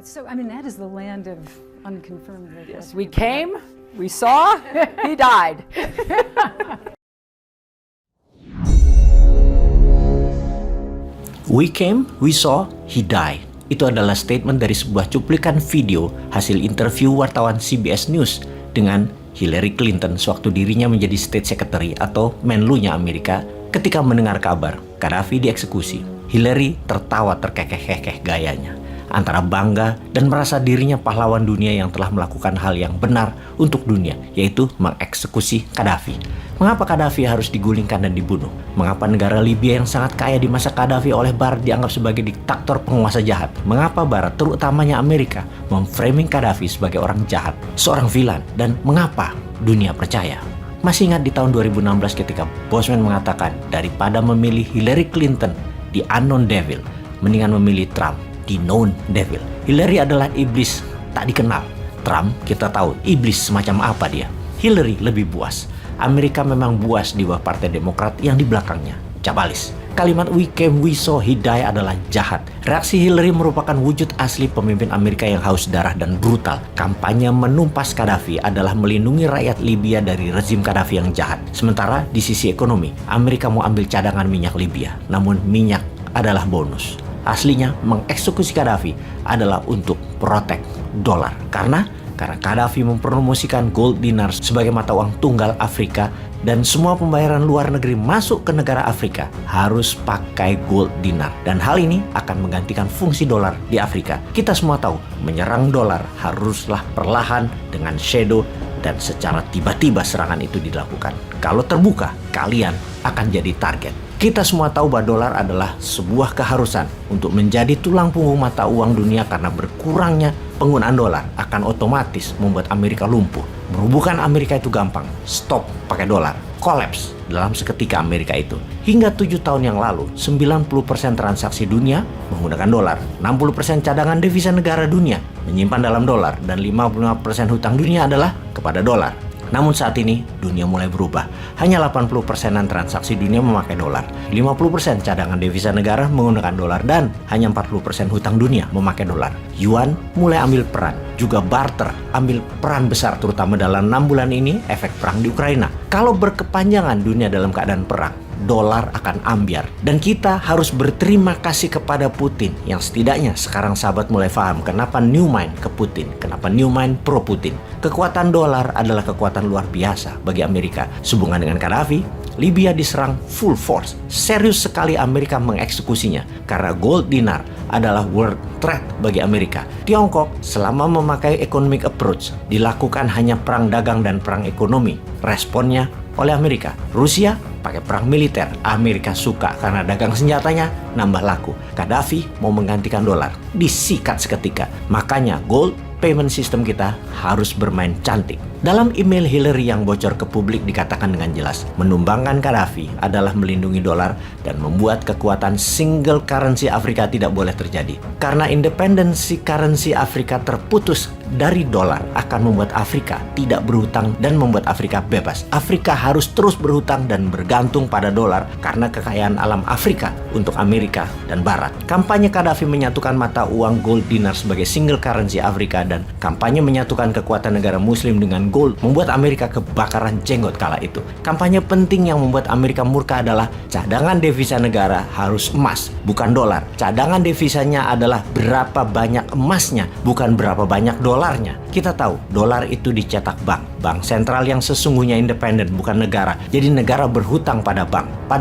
So, I mean, that is the land of unconfirmed. Yes, we came, we saw, he died. We came, we saw, he died. Itu adalah statement dari sebuah cuplikan video hasil interview wartawan CBS News dengan Hillary Clinton sewaktu dirinya menjadi State Secretary atau Menlu-nya Amerika ketika mendengar kabar Gaddafi dieksekusi. Hillary tertawa terkekeh-kekeh gayanya, antara bangga dan merasa dirinya pahlawan dunia yang telah melakukan hal yang benar untuk dunia, yaitu mengeksekusi Gaddafi. Mengapa Gaddafi harus digulingkan dan dibunuh? Mengapa negara Libya yang sangat kaya di masa Gaddafi oleh Barat dianggap sebagai diktator penguasa jahat? Mengapa Barat, terutamanya Amerika, memframing Gaddafi sebagai orang jahat, seorang vilan? Dan mengapa dunia percaya? Masih ingat di tahun 2016 ketika Bosman mengatakan daripada memilih Hillary Clinton, the unknown devil, mendingan memilih Trump, the known devil. Hillary adalah iblis tak dikenal. Trump kita tahu iblis semacam apa dia. Hillary lebih buas. Amerika memang buas di bawah Partai Demokrat yang di belakangnya cabalis. Kalimat "we came, we saw, he died" adalah jahat. Reaksi Hillary merupakan wujud asli pemimpin Amerika yang haus darah dan brutal. Kampanye menumpas Gaddafi adalah melindungi rakyat Libya dari rezim Gaddafi yang jahat. Sementara di sisi ekonomi, Amerika mau ambil cadangan minyak Libya. Namun minyak adalah bonus. Aslinya mengeksekusi Gaddafi adalah untuk protek dolar. Karena Gaddafi mempromosikan gold dinar sebagai mata uang tunggal Afrika dan semua pembayaran luar negeri masuk ke negara Afrika harus pakai gold dinar. Dan hal ini akan menggantikan fungsi dolar di Afrika. Kita semua tahu menyerang dolar haruslah perlahan dengan shadow dan secara tiba-tiba serangan itu dilakukan. Kalau terbuka, kalian akan jadi target. Kita semua tahu bahwa dolar adalah sebuah keharusan untuk menjadi tulang punggung mata uang dunia karena berkurangnya penggunaan dolar akan otomatis membuat Amerika lumpuh. Merubuhkan Amerika itu gampang. Stop pakai dolar. Collapse dalam seketika Amerika itu. Hingga 7 tahun yang lalu, 90% transaksi dunia menggunakan dolar. 60% cadangan devisa negara dunia menyimpan dalam dolar. Dan 55% hutang dunia adalah kepada dolar. Namun saat ini dunia mulai berubah. Hanya 80%-an transaksi dunia memakai dolar. 50% cadangan devisa negara menggunakan dolar dan hanya 40% hutang dunia memakai dolar. Yuan mulai ambil peran. Juga barter ambil peran besar terutama dalam 6 bulan ini efek perang di Ukraina. Kalau berkepanjangan dunia dalam keadaan perang, dolar akan ambyar. Dan kita harus berterima kasih kepada Putin yang setidaknya sekarang sahabat mulai paham kenapa new mind ke Putin, kenapa new mind pro Putin. Kekuatan dolar adalah kekuatan luar biasa bagi Amerika. Sehubungan dengan Gaddafi, Libya diserang full force. Serius sekali Amerika mengeksekusinya karena gold dinar adalah world threat bagi Amerika. Tiongkok selama memakai economic approach dilakukan hanya perang dagang dan perang ekonomi. Responnya oleh Amerika. Rusia pakai perang militer. Amerika suka karena dagang senjatanya nambah laku. Gaddafi mau menggantikan dolar. Disikat seketika. Makanya gold payment system kita harus bermain cantik. Dalam email Hillary yang bocor ke publik dikatakan dengan jelas, menumbangkan Gaddafi adalah melindungi dolar dan membuat kekuatan single currency Afrika tidak boleh terjadi. Karena independensi currency Afrika terputus dari dolar akan membuat Afrika tidak berhutang dan membuat Afrika bebas. Afrika harus terus berhutang dan bergantung pada dolar karena kekayaan alam Afrika untuk Amerika dan Barat. Kampanye Gaddafi menyatukan mata uang gold dinar sebagai single currency Afrika dan kampanye menyatukan kekuatan negara muslim dengan gold membuat Amerika kebakaran jenggot kala itu. Kampanye penting yang membuat Amerika murka adalah cadangan devisa negara harus emas, bukan dolar. Cadangan devisanya adalah berapa banyak emasnya, bukan berapa banyak dolarnya. Kita tahu dolar itu dicetak bank sentral yang sesungguhnya independen, bukan negara. Jadi negara berhutang pada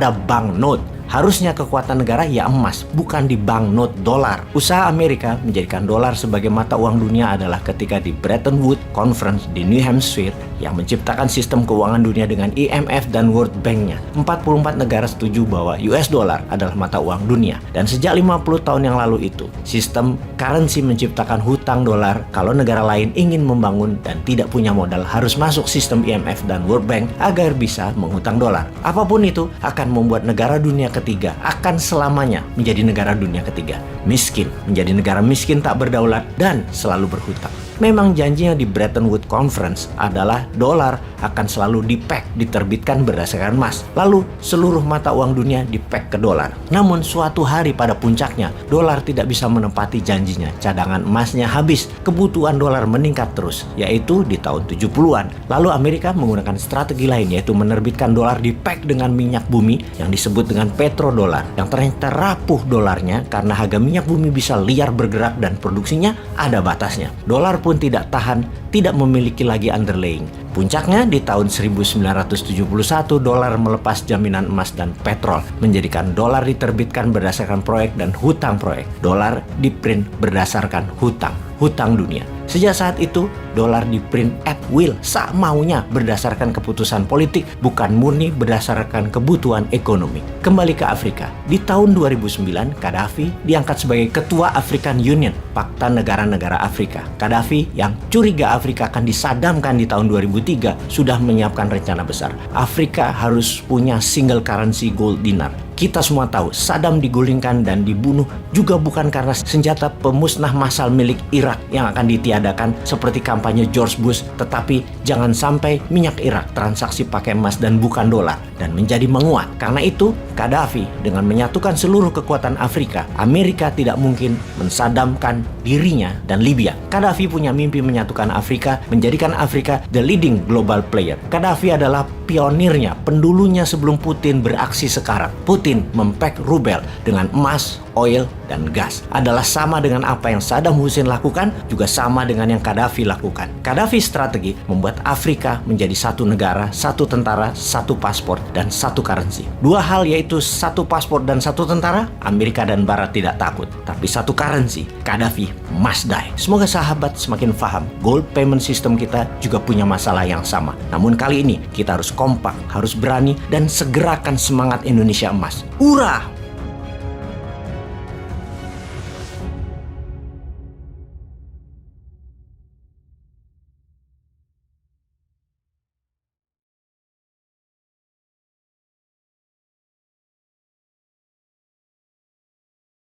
bank note. Harusnya kekuatan negara ya emas, bukan di banknote dolar. Usaha Amerika menjadikan dolar sebagai mata uang dunia adalah ketika di Bretton Woods Conference di New Hampshire yang menciptakan sistem keuangan dunia dengan IMF dan World Bank-nya. 44 negara setuju bahwa US dollar adalah mata uang dunia. Dan sejak 50 tahun yang lalu itu, sistem currency menciptakan hutang dolar. Kalau negara lain ingin membangun dan tidak punya modal, harus masuk sistem IMF dan World Bank agar bisa menghutang dolar. Apapun itu akan membuat negara dunia ketiga akan selamanya menjadi negara dunia ketiga. Miskin, menjadi negara miskin tak berdaulat dan selalu berhutang. Memang janjinya di Bretton Woods Conference adalah dolar akan selalu diterbitkan berdasarkan emas. Lalu seluruh mata uang dunia ke dolar. Namun suatu hari pada puncaknya, dolar tidak bisa menepati janjinya. Cadangan emasnya habis, kebutuhan dolar meningkat terus, yaitu di tahun 70-an. Lalu Amerika menggunakan strategi lain, yaitu menerbitkan dolar dengan minyak bumi yang disebut dengan petrodolar, yang ternyata rapuh dolarnya karena harga minyak bumi bisa liar bergerak dan produksinya ada batasnya. Dolar pun tidak tahan, tidak memiliki lagi underlying. Puncaknya di tahun 1971, dolar melepas jaminan emas dan petrol, menjadikan dolar diterbitkan berdasarkan proyek dan hutang proyek. Dolar diprint berdasarkan hutang dunia. Sejak saat itu, dolar diprint at will, maunya berdasarkan keputusan politik, bukan murni berdasarkan kebutuhan ekonomi. Kembali ke Afrika. Di tahun 2009, Gaddafi diangkat sebagai Ketua African Union, Pakta Negara-Negara Afrika. Gaddafi yang curiga Afrika akan disadamkan di tahun 2003 sudah menyiapkan rencana besar. Afrika harus punya single currency gold dinar. Kita semua tahu Saddam digulingkan dan dibunuh juga bukan karena senjata pemusnah massal milik Irak yang akan ditiadakan seperti kampanye George Bush, tetapi jangan sampai minyak Irak transaksi pakai emas dan bukan dolar dan menjadi menguat. Karena itu, Gaddafi dengan menyatukan seluruh kekuatan Afrika, Amerika tidak mungkin mensadamkan dirinya dan Libya. Gaddafi punya mimpi menyatukan Afrika, menjadikan Afrika the leading global player. Gaddafi adalah pionirnya, pendulunya sebelum Putin beraksi sekarang. Putin mempek rubel dengan emas, oil, dan gas. Adalah sama dengan apa yang Saddam Hussein lakukan, juga sama dengan yang Gaddafi lakukan. Gaddafi strategi membuat Afrika menjadi satu negara, satu tentara, satu paspor, dan satu currency. Dua hal yaitu satu paspor dan satu tentara, Amerika dan Barat tidak takut. Tapi satu currency, Gaddafi must die. Semoga sahabat semakin paham, gold payment system kita juga punya masalah yang sama. Namun kali ini kita harus kompak, harus berani, dan segerakan semangat Indonesia emas. Hurrah!